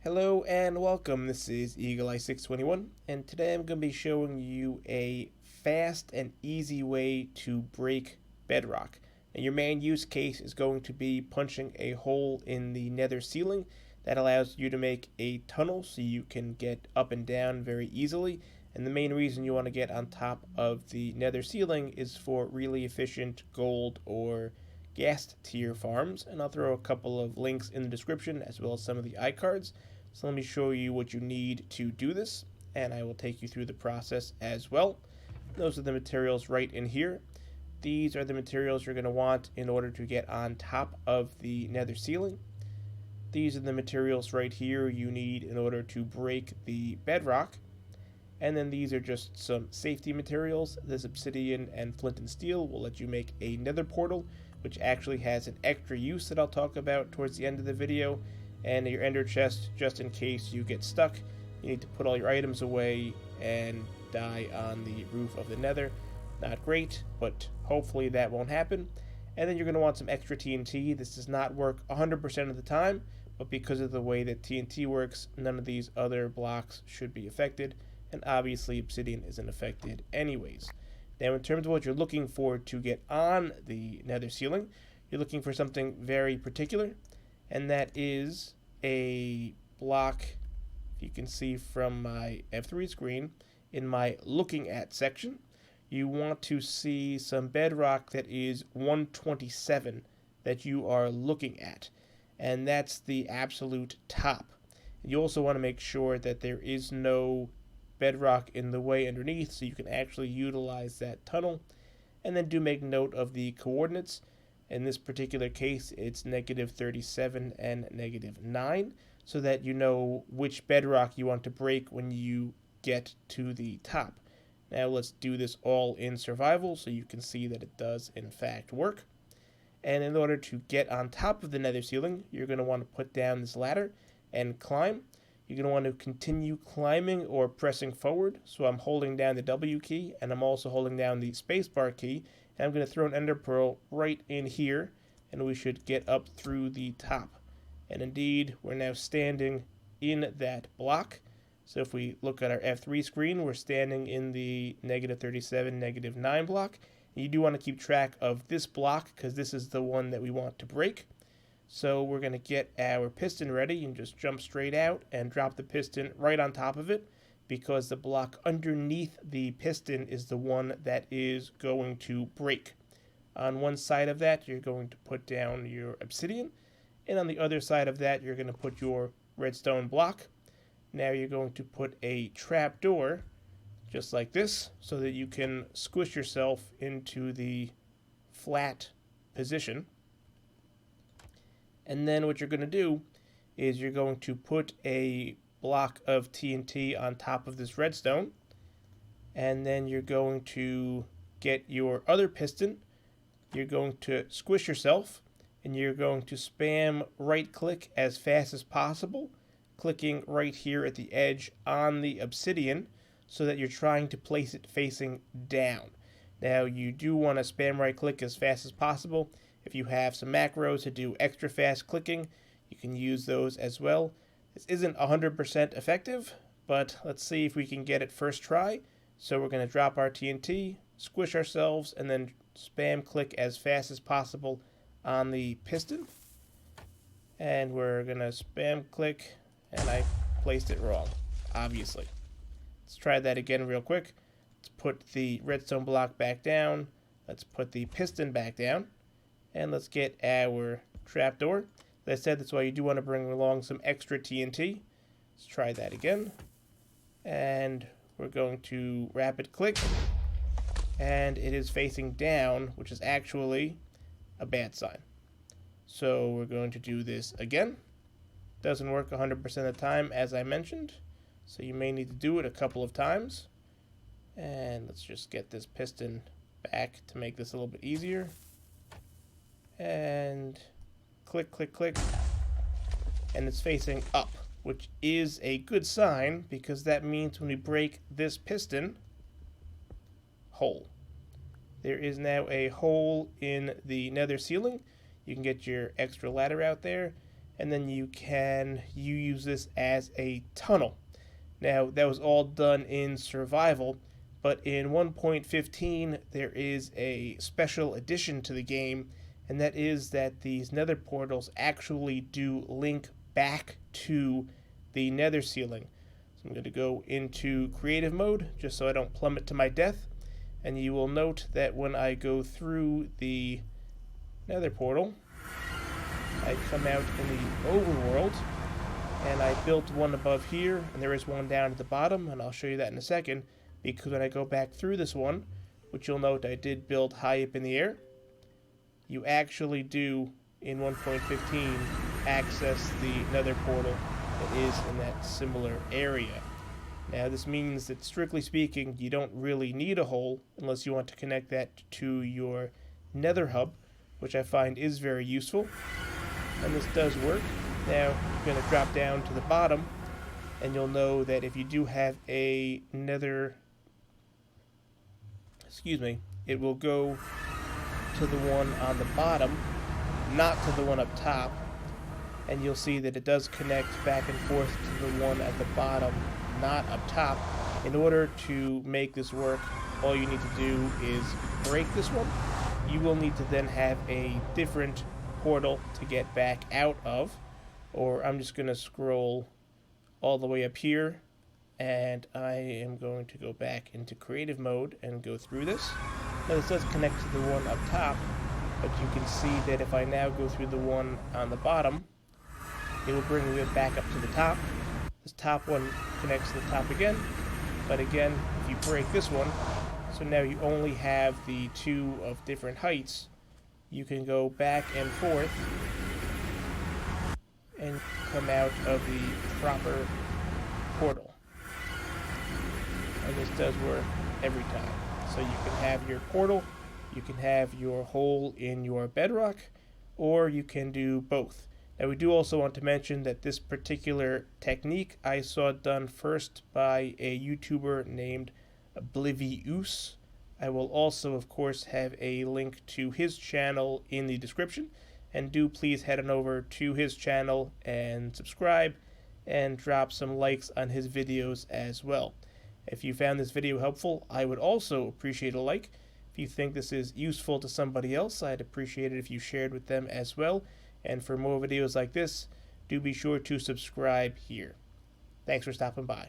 Hello and welcome. This is Eagle Eye 621, and today I'm going to be showing you a fast and easy way to break bedrock. Now, your main use case is going to be punching a hole in the nether ceiling that allows you to make a tunnel so you can get up and down very easily. And the main reason you want to get on top of the nether ceiling is for really efficient gold or ghast tier farms, and I'll throw a couple of links in the description as well as some of the iCards. So let me show you what you need to do this, and I will take you through the process as well. Those are the materials right in here. These are the materials you're going to want in order to get on top of the nether ceiling. These are the materials right here you need in order to break the bedrock. And then these are just some safety materials. This obsidian and flint and steel will let you make a nether portal, which actually has an extra use that I'll talk about towards the end of the video. And your ender chest, just in case you get stuck, you need to put all your items away and die on the roof of the nether. Not great, but hopefully that won't happen. And then you're going to want some extra TNT. This does not work 100% of the time, but because of the way that TNT works, none of these other blocks should be affected. And obviously obsidian isn't affected anyways. Now in terms of what you're looking for to get on the nether ceiling, you're looking for something very particular, and that is a block. If you can see from my F3 screen, in my looking at section, you want to see some bedrock that is 127 that you are looking at, and that's the absolute top. You also want to make sure that there is no bedrock in the way underneath so you can actually utilize that tunnel. And then do make note of the coordinates. In this particular case, it's -37 and -9, so that you know which bedrock you want to break when you get to the top. Now let's do this all in survival so you can see that it does in fact work. And in order to get on top of the nether ceiling, you're going to want to put down this ladder and climb. You're going to want to continue climbing or pressing forward. So I'm holding down the W key, and I'm also holding down the spacebar key. And I'm going to throw an ender pearl right in here, and we should get up through the top. And indeed, we're now standing in that block. So if we look at our F3 screen, we're standing in the -37, -9 block. And you do want to keep track of this block because this is the one that we want to break. So we're going to get our piston ready and just jump straight out and drop the piston right on top of it, because the block underneath the piston is the one that is going to break. On one side of that, you're going to put down your obsidian, and on the other side of that, you're going to put your redstone block. Now you're going to put a trapdoor just like this so that you can squish yourself into the flat position. And then what you're going to do is you're going to put a block of TNT on top of this redstone, and then you're going to get your other piston. You're going to squish yourself, and you're going to spam right click as fast as possible, clicking right here at the edge on the obsidian so that you're trying to place it facing down. Now you do want to spam right click as fast as possible. If you have some macros to do extra fast clicking, you can use those as well. This isn't 100% effective, but let's see if we can get it first try. So we're going to drop our TNT, squish ourselves, and then spam click as fast as possible on the piston. And we're going to spam click, and I placed it wrong, obviously. Let's try that again real quick. Let's put the redstone block back down. Let's put the piston back down. And let's get our trapdoor. As I said, that's why you do want to bring along some extra TNT. Let's try that again. And we're going to rapid click. And it is facing down, which is actually a bad sign. So we're going to do this again. Doesn't work 100% of the time, as I mentioned. So you may need to do it a couple of times. And let's just get this piston back to make this a little bit easier. And click, click, click, and it's facing up, which is a good sign because that means when we break this piston hole, there is now a hole in the nether ceiling. You can get your extra ladder out there, and then you use this as a tunnel. Now, that was all done in survival, but in 1.15 there is a special addition to the game, and that is that these nether portals actually do link back to the nether ceiling. So I'm going to go into creative mode just so I don't plummet to my death, and you will note that when I go through the nether portal, I come out in the overworld, and I built one above here, and there is one down at the bottom, and I'll show you that in a second, because when I go back through this one, which you'll note I did build high up in the air, you actually do, in 1.15, access the nether portal that is in that similar area. Now, this means that, strictly speaking, you don't really need a hole unless you want to connect that to your nether hub, which I find is very useful, and this does work. Now, I'm going to drop down to the bottom, and you'll know that if you do have a nether, it will go to the one on the bottom, not to the one up top, and you'll see that it does connect back and forth to the one at the bottom, not up top. In order to make this work, all you need to do is break this one. You will need to then have a different portal to get back out of, or I'm just going to scroll all the way up here, and I am going to go back into creative mode and go through this. Now, this does connect to the one up top, but you can see that if I now go through the one on the bottom, it will bring me back up to the top. This top one connects to the top again, but again, if you break this one, so now you only have the two of different heights, you can go back and forth and come out of the proper portal. And this does work every time. So you can have your portal, you can have your hole in your bedrock, or you can do both. Now, we do also want to mention that this particular technique I saw done first by a YouTuber named Oblivious. I will also, of course, have a link to his channel in the description, and do please head on over to his channel and subscribe and drop some likes on his videos as well. If you found this video helpful, I would also appreciate a like. If you think this is useful to somebody else, I'd appreciate it if you shared with them as well. And for more videos like this, do be sure to subscribe here. Thanks for stopping by.